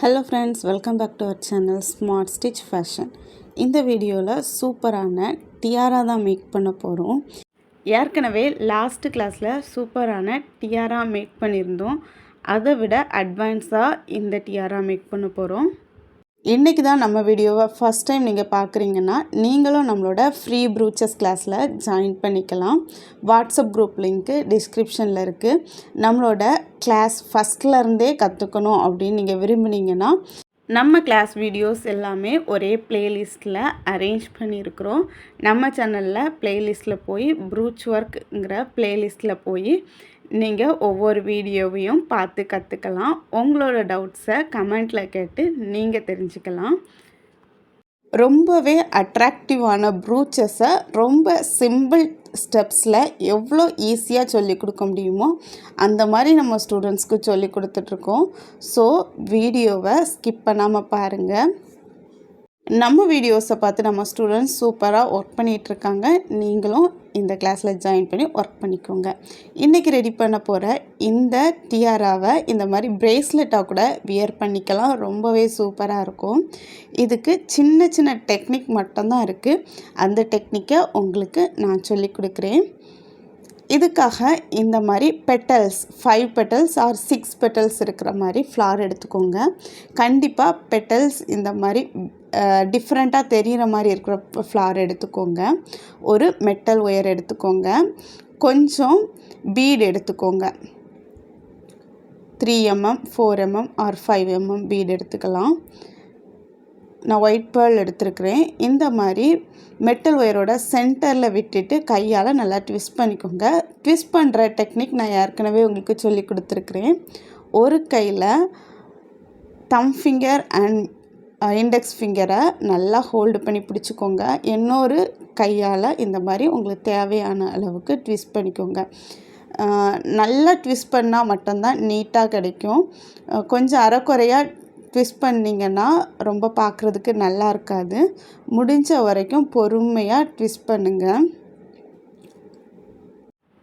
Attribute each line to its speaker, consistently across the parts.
Speaker 1: Hello friends, welcome back to our channel Smart Stitch Fashion. இந்த வீடியோவில் சூப்பரான டியாரா தான் மேக் பண்ண போகிறோம். ஏற்கனவே லாஸ்ட் கிளாஸில் சூப்பரான டியாரா மேக் பண்ணியிருந்தோம். அதை விட அட்வான்ஸாக இந்த டியாரா மேக் பண்ண போகிறோம். இன்றைக்கி தான் நம்ம வீடியோவை ஃபஸ்ட் டைம் நீங்கள் பார்க்குறீங்கன்னா நீங்களும் நம்மளோட ஃப்ரீ ப்ரூச்சஸ் கிளாஸில் ஜாயின் பண்ணிக்கலாம். வாட்ஸ்அப் குரூப் லிங்க்கு டிஸ்கிரிப்ஷனில் இருக்குது. நம்மளோட கிளாஸ் ஃபஸ்ட்லேருந்தே கற்றுக்கணும் அப்படின்னு நீங்கள் விரும்புனீங்கன்னா நம்ம கிளாஸ் வீடியோஸ் எல்லாமே ஒரே ப்ளேலிஸ்ட்டில் அரேஞ்ச் பண்ணியிருக்கிறோம். நம்ம சேனலில் ப்ளேலிஸ்ட்டில் போய் ப்ரூச் ஒர்க்குங்கிற ப்ளேலிஸ்ட்டில் போய் நீங்கள் ஒவ்வொரு வீடியோவையும் பார்த்து கற்றுக்கலாம். உங்களோட டவுட்ஸை கமெண்ட்டில் கேட்டு நீங்கள் தெரிஞ்சுக்கலாம். ரொம்பவே அட்ராக்டிவான ப்ரூச்சஸை ரொம்ப சிம்பிள் ஸ்டெப்ஸில் எவ்வளோ ஈஸியாக சொல்லி கொடுக்க முடியுமோ அந்த மாதிரி நம்ம ஸ்டூடெண்ட்ஸ்க்கு சொல்லி கொடுத்துட்ருக்கோம். ஸோ வீடியோவை ஸ்கிப் பண்ணாமல் பாருங்கள். நம்ம வீடியோஸை பார்த்து நம்ம ஸ்டூடெண்ட்ஸ் சூப்பராக ஒர்க் பண்ணிகிட்ருக்காங்க. நீங்களும் இந்த கிளாஸில் ஜாயின் பண்ணி ஒர்க் பண்ணிக்கோங்க. இன்றைக்கி ரெடி பண்ண போகிற இந்த டியாராவை இந்த மாதிரி ப்ரேஸ்லெட்டாக கூட வியர் பண்ணிக்கலாம். ரொம்பவே சூப்பராக இருக்கும். இதுக்கு சின்ன சின்ன டெக்னிக் மட்டும்தான் இருக்குது. அந்த டெக்னிக்கை உங்களுக்கு நான் சொல்லி கொடுக்குறேன். இதுக்காக இந்த மாதிரி பெட்டல்ஸ் 5 பெட்டல்ஸ் ஆர் 6 பெட்டல்ஸ் இருக்கிற மாதிரி ஃப்ளார் எடுத்துக்கோங்க. கண்டிப்பாக பெட்டல்ஸ் இந்த மாதிரி டிஃப்ரெண்ட்டாக தெரிகிற மாதிரி இருக்கிற ஃப்ளார் எடுத்துக்கோங்க. ஒரு மெட்டல் ஒயர் எடுத்துக்கோங்க. கொஞ்சம் பீட் எடுத்துக்கோங்க. 3 mm 4 mm or 5 mm bead எடுத்துக்கலாம். நான் ஒயிட் பேர்ல் எடுத்துருக்கிறேன். இந்த மாதிரி மெட்டல் ஒயரோட சென்டரில் விட்டுட்டு கையால் நல்லா ட்விஸ்ட் பண்ணிக்கோங்க. ட்விஸ்ட் பண்ணுற டெக்னிக் நான் ஏற்கனவே உங்களுக்கு சொல்லி கொடுத்துருக்குறேன். ஒரு கையில் தம் ஃபிங்கர் அண்ட் இண்டெக்ஸ் ஃபிங்கரை நல்லா ஹோல்டு பண்ணி பிடிச்சிக்கோங்க. இன்னொரு கையால் இந்த மாதிரி உங்களுக்கு தேவையான அளவுக்கு ட்விஸ்ட் பண்ணிக்கோங்க. நல்லா ட்விஸ்ட் பண்ணால் மட்டும்தான் நீட்டாக கிடைக்கும். கொஞ்சம் அரைக்குறையாக ட்விஸ்ட் பண்ணிங்கன்னா ரொம்ப பார்க்குறதுக்கு நல்லா இருக்காது. முடிஞ்ச வரைக்கும் பொறுமையாக ட்விஸ்ட் பண்ணுங்கள்.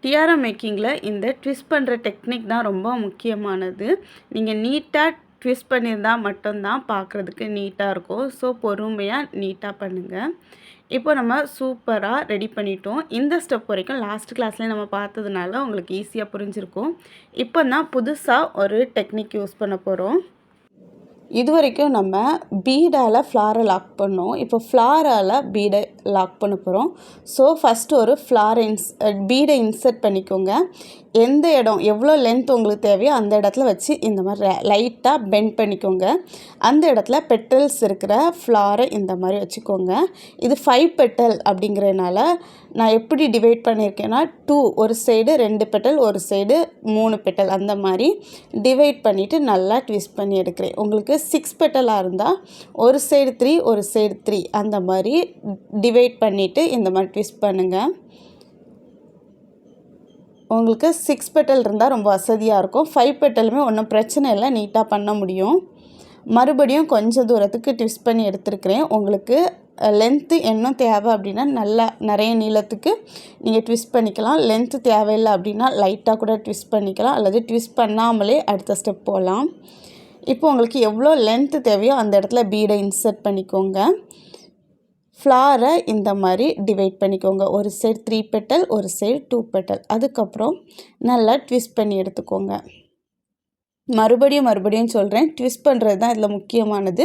Speaker 1: டியாரா மேக்கிங்கில் இந்த ட்விஸ்ட் பண்ணுற டெக்னிக் தான் ரொம்ப முக்கியமானது. நீங்கள் நீட்டாக ட்விஸ்ட் பண்ணியிருந்தால் மட்டும்தான் பார்க்குறதுக்கு நீட்டாக இருக்கும். ஸோ பொறுமையாக நீட்டாக பண்ணுங்கள். இப்போ நம்ம சூப்பராக ரெடி பண்ணிட்டோம். இந்த ஸ்டெப் வரைக்கும் லாஸ்ட் கிளாஸ்லேயே நம்ம பார்த்ததுனால உங்களுக்கு ஈஸியாக புரிஞ்சிருக்கும். இப்போ தான் புதுசாக ஒரு டெக்னிக் யூஸ் பண்ண போகிறோம். இது வரைக்கும் நம்ம பீடால் ஃப்ளாரை லாக் பண்ணோம். இப்போ ஃப்ளாரால் பீடை லாக் பண்ண போகிறோம். ஸோ ஃபஸ்ட்டு ஒரு பீடை இன்சர்ட் பண்ணிக்கோங்க. எந்த இடம் எவ்வளோ லென்த் உங்களுக்கு தேவையோ அந்த இடத்துல வச்சு இந்த மாதிரி லைட்டாக பெண்ட் பண்ணிக்கோங்க. அந்த இடத்துல பெட்டல்ஸ் இருக்கிற ஃப்ளாரை இந்த மாதிரி வச்சுக்கோங்க. இது 5 பெட்டல் அப்படிங்கிறதுனால நான் எப்படி டிவைட் பண்ணியிருக்கேன்னா 2 ஒரு சைடு 2 பெட்டல் ஒரு சைடு 3 பெட்டல் அந்த மாதிரி டிவைட் பண்ணிவிட்டு நல்லா ட்விஸ்ட் பண்ணி எடுக்கிறேன். உங்களுக்கு 6 பெட்டலாக இருந்தால் ஒரு சைடு 3 ஒரு சைடு 3 அந்த மாதிரி டிவைட் பண்ணிவிட்டு இந்த மாதிரி ட்விஸ்ட் பண்ணுங்கள். உங்களுக்கு 6 பெட்டல் இருந்தால் ரொம்ப வசதியாக இருக்கும். 5 பெட்டலுமே ஒன்றும் பிரச்சனை இல்லை, நீட்டாக பண்ண முடியும். மறுபடியும் கொஞ்சம் தூரத்துக்கு ட்விஸ்ட் பண்ணி எடுத்துருக்கிறேன். உங்களுக்கு லென்த்து இன்னும் தேவை அப்படின்னா நல்லா நிறைய நீளத்துக்கு நீங்கள் ட்விஸ்ட் பண்ணிக்கலாம். லென்த்து தேவையில்லை அப்படின்னா லைட்டாக கூட ட்விஸ்ட் பண்ணிக்கலாம், அல்லது ட்விஸ்ட் பண்ணாமலே அடுத்த ஸ்டெப் போகலாம். இப்போ உங்களுக்கு எவ்வளோ லென்த்து தேவையோ அந்த இடத்துல பீடை இன்சர்ட் பண்ணிக்கோங்க. ஃப்ளாரை இந்த மாதிரி டிவைட் பண்ணிக்கோங்க. ஒரு சைடு 3 பெட்டல் ஒரு சைடு 2 பெட்டல். அதுக்கப்புறம் நல்லா ட்விஸ்ட் பண்ணி எடுத்துக்கோங்க. மறுபடியும் சொல்கிறேன், ட்விஸ்ட் பண்ணுறது தான் இதில் முக்கியமானது.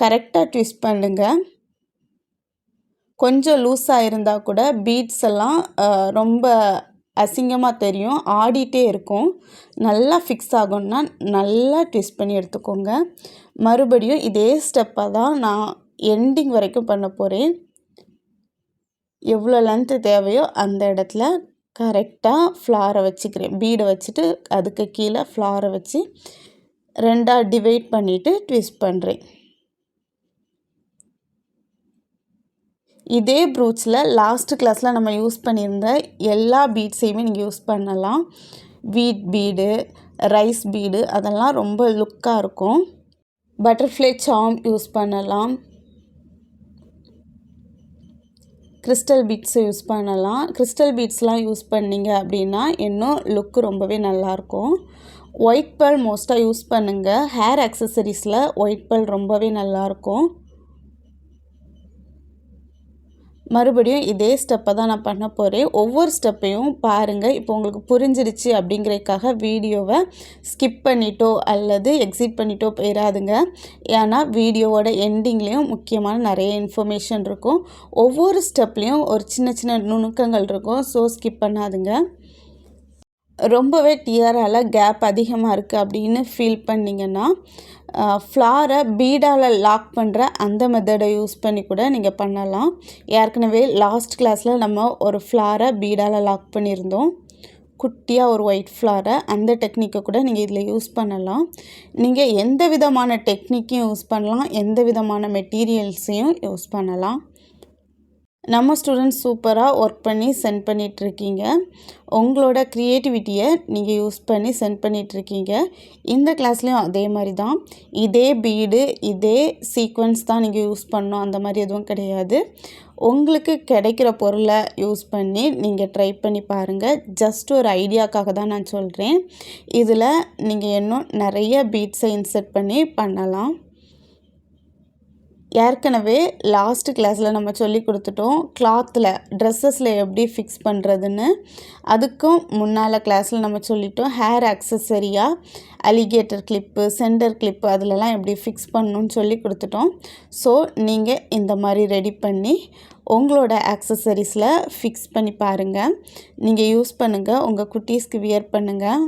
Speaker 1: கரெக்டாக ட்விஸ்ட் பண்ணுங்கள். கொஞ்சம் லூஸாக இருந்தால் கூட பீட்ஸ் எல்லாம் ரொம்ப அசிங்கமாக தெரியும், ஆடிட்டே இருக்கும். நல்லா ஃபிக்ஸ் ஆகும்னா நல்லா ட்விஸ்ட் பண்ணி எடுத்துக்கோங்க. மறுபடியும் இதே ஸ்டெப்பை தான் நான் எண்டிங் வரைக்கும் பண்ண போகிறேன். எவ்வளோ லென்த்து தேவையோ அந்த இடத்துல கரெக்டாக ஃப்ளாரை வச்சுக்கிறேன். பீடை வச்சுட்டு அதுக்கு கீழே ஃப்ளாரை வச்சு 2ஆக டிவைட் பண்ணிவிட்டு ட்விஸ்ட் பண்ணுறேன். இதே ப்ரூச்சில் லாஸ்ட் கிளாஸில் நம்ம யூஸ் பண்ணியிருந்த எல்லா பீட்ஸையுமே நீங்கள் யூஸ் பண்ணலாம். வீட் பீடு, ரைஸ் பீடு அதெல்லாம் ரொம்ப லுக்காக இருக்கும். பட்டர்ஃப்ளை சார்ம் யூஸ் பண்ணலாம். கிறிஸ்டல் பீட்ஸை யூஸ் பண்ணலாம். கிறிஸ்டல் பீட்ஸ்லாம் யூஸ் பண்ணிங்க அப்படின்னா இன்னும் லுக்கு ரொம்பவே நல்லாயிருக்கும். ஒயிட் பேர்ல் மோஸ்ட்டாக யூஸ் பண்ணுங்கள். ஹேர் அக்சசரிஸில் ஒயிட் பேர்ல் ரொம்பவே நல்லாயிருக்கும். மறுபடியும் இதே ஸ்டெப்பை தான் நான் பண்ண போகிறேன். ஒவ்வொரு ஸ்டெப்பையும் பாருங்கள். இப்போ உங்களுக்கு புரிஞ்சிருச்சு அப்படிங்கிறதுக்காக வீடியோவை ஸ்கிப் பண்ணிட்டோ அல்லது எக்ஸிட் பண்ணிட்டோ போயிடாதுங்க. ஏன்னா வீடியோவோட எண்டிங்லேயும் முக்கியமான நிறைய இன்ஃபர்மேஷன் இருக்கும். ஒவ்வொரு ஸ்டெப்லேயும் ஒரு சின்ன சின்ன நுணுக்கங்கள் இருக்கும். ஸோ ஸ்கிப் பண்ணாதுங்க. ரொம்பவே டியரால் கேப் அதிகமாக இருக்குது அப்படின்னு ஃபீல் பண்ணிங்கன்னா ஃப்ளாரை பீடால் லாக் பண்ணுற அந்த மெத்தடை யூஸ் பண்ணி கூட நீங்கள் பண்ணலாம். ஏற்கனவே லாஸ்ட் கிளாஸில் நம்ம ஒரு ஃப்ளாரை பீடால் லாக் பண்ணியிருந்தோம். குட்டியாக ஒரு ஒயிட் ஃப்ளாரை, அந்த டெக்னிக்கை கூட நீங்கள் இதில் யூஸ் பண்ணலாம். நீங்கள் எந்த விதமான டெக்னிக்கையும் யூஸ் பண்ணலாம், எந்த விதமான மெட்டீரியல்ஸையும் யூஸ் பண்ணலாம். நம்ம ஸ்டூடெண்ட்ஸ் சூப்பராக ஒர்க் பண்ணி சென்ட் பண்ணிகிட்ருக்கீங்க. உங்களோட க்ரியேட்டிவிட்டியை நீங்கள் யூஸ் பண்ணி சென்ட் பண்ணிகிட்ருக்கீங்க. இந்த கிளாஸ்லேயும் அதே மாதிரி தான். இதே பீடு இதே சீக்வன்ஸ் தான் நீங்கள் யூஸ் பண்ணணும், அந்த மாதிரி எதுவும் கிடையாது. உங்களுக்கு கிடைக்கிற பொருளை யூஸ் பண்ணி நீங்கள் ட்ரை பண்ணி பாருங்கள். ஜஸ்ட் ஒரு ஐடியாக்காக தான் நான் சொல்கிறேன். இதில் நீங்கள் இன்னும் நிறைய பீட்ஸை இன்சர்ட் பண்ணி பண்ணலாம். ஏற்கனவே லாஸ்ட் கிளாஸில் நம்ம சொல்லி கொடுத்துட்டோம் கிளாத்தில் ட்ரெஸ்ஸஸில் எப்படி ஃபிக்ஸ் பண்ணுறதுன்னு. அதுக்கும் முன்னால் கிளாஸில் நம்ம சொல்லிட்டோம் ஹேர் அக்சசரியாக அலிகேட்டர் கிளிப்பு, சென்டர் கிளிப்பு அதிலலாம் எப்படி ஃபிக்ஸ் பண்ணணுன்னு சொல்லி கொடுத்துட்டோம். ஸோ நீங்கள் இந்த மாதிரி ரெடி பண்ணி உங்களோட அக்சசரிஸில் ஃபிக்ஸ் பண்ணி பாருங்கள். நீங்கள் யூஸ் பண்ணுங்கள், உங்கள் குட்டீஸ்க்கு வியர் பண்ணுங்கள்.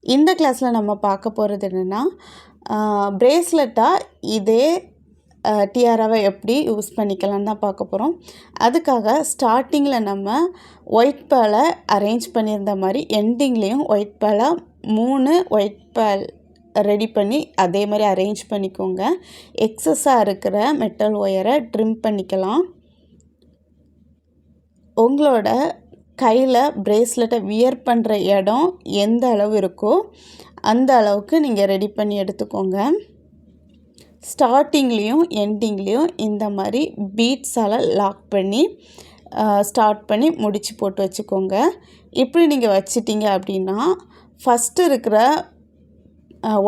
Speaker 1: இந்த கிளாஸில் நம்ம பார்க்க போகிறது என்னென்னா பிரேஸ்லெட்டாக இதே டியாராவை எப்படி யூஸ் பண்ணிக்கலான்னு தான் பார்க்க போகிறோம். அதுக்காக ஸ்டார்டிங்கில் நம்ம ஒயிட் பேர்லை அரேஞ்ச் பண்ணியிருந்த மாதிரி எண்டிங்லேயும் ஒயிட் பேர்லாக 3 ஒயிட் பேர்ல் ரெடி பண்ணி அதே மாதிரி அரேஞ்ச் பண்ணிக்கோங்க. எக்ஸஸாக இருக்கிற மெட்டல் ஒயரை ட்ரிம் பண்ணிக்கலாம். உங்களோட கையில் பிரேஸ்லெட்டை வியர் பண்ணுற இடம் எந்த அளவு இருக்கோ அந்த அளவுக்கு நீங்கள் ரெடி பண்ணி எடுத்துக்கோங்க. ஸ்டார்டிங்லேயும் எண்டிங்லேயும் இந்த மாதிரி பீட்ஸால் லாக் பண்ணி ஸ்டார்ட் பண்ணி முடிச்சு போட்டு வச்சுக்கோங்க. இப்படி நீங்கள் வச்சிட்டிங்க அப்படின்னா ஃபஸ்ட்டு இருக்கிற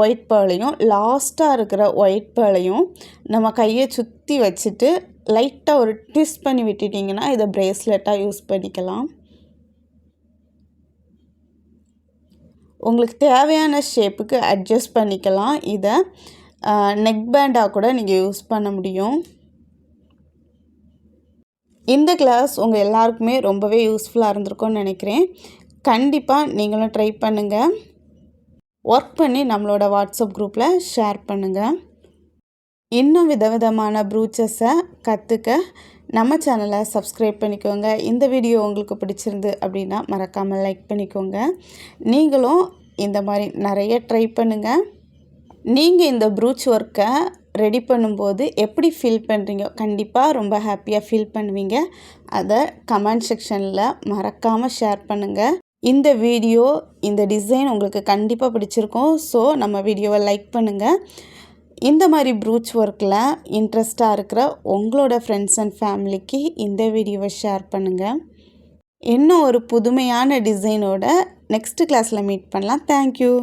Speaker 1: ஒயிட் பேர்லையும் லாஸ்ட்டாக இருக்கிற ஒயிட் பேர்லையும் நம்ம கையை சுற்றி வச்சுட்டு லைட்டாக ஒரு ட்விஸ்ட் பண்ணி விட்டுட்டிங்கன்னா இதை பிரேஸ்லெட்டாக யூஸ் பண்ணிக்கலாம். உங்களுக்கு தேவையான ஷேப்புக்கு அட்ஜஸ்ட் பண்ணிக்கலாம். இதை நெக் பேண்டாக கூட நீங்கள் யூஸ் பண்ண முடியும். இந்த கிளாஸ் உங்கள் எல்லாருக்குமே ரொம்பவே யூஸ்ஃபுல்லாக இருந்திருக்கும்னு நினைக்கிறேன். கண்டிப்பாக நீங்களும் ட்ரை பண்ணுங்கள். ஒர்க் பண்ணி நம்மளோட வாட்ஸ்அப் குரூப்பில் ஷேர் பண்ணுங்கள். இன்னும் விதவிதமான ப்ரூச்சஸை கற்றுக்க நம்ம சேனலை சப்ஸ்கிரைப் பண்ணிக்கோங்க. இந்த வீடியோ உங்களுக்கு பிடிச்சிருந்து அப்படின்னா மறக்காமல் லைக் பண்ணிக்கோங்க. நீங்களும் இந்த மாதிரி நிறைய ட்ரை பண்ணுங்கள். நீங்கள் இந்த ப்ரூச் ஒர்க்கை ரெடி பண்ணும்போது எப்படி ஃபீல் பண்ணுறீங்க? கண்டிப்பாக ரொம்ப ஹாப்பியாக ஃபீல் பண்ணுவீங்க. அதை கமெண்ட் செக்ஷனில் மறக்காமல் ஷேர் பண்ணுங்கள். இந்த வீடியோ இந்த டிசைன் உங்களுக்கு கண்டிப்பாக பிடிச்சிருக்கும். ஸோ நம்ம வீடியோவை லைக் பண்ணுங்கள். இந்த மாதிரி ப்ரூச் ஒர்க்கில் இன்ட்ரெஸ்டாக இருக்கிற உங்களோட ஃப்ரெண்ட்ஸ் அண்ட் ஃபேமிலிக்கு இந்த வீடியோவை ஷேர் பண்ணுங்கள். இன்னும் ஒரு புதுமையான டிசைனோட நெக்ஸ்ட் கிளாஸில் மீட் பண்ணலாம். தேங்க்யூ.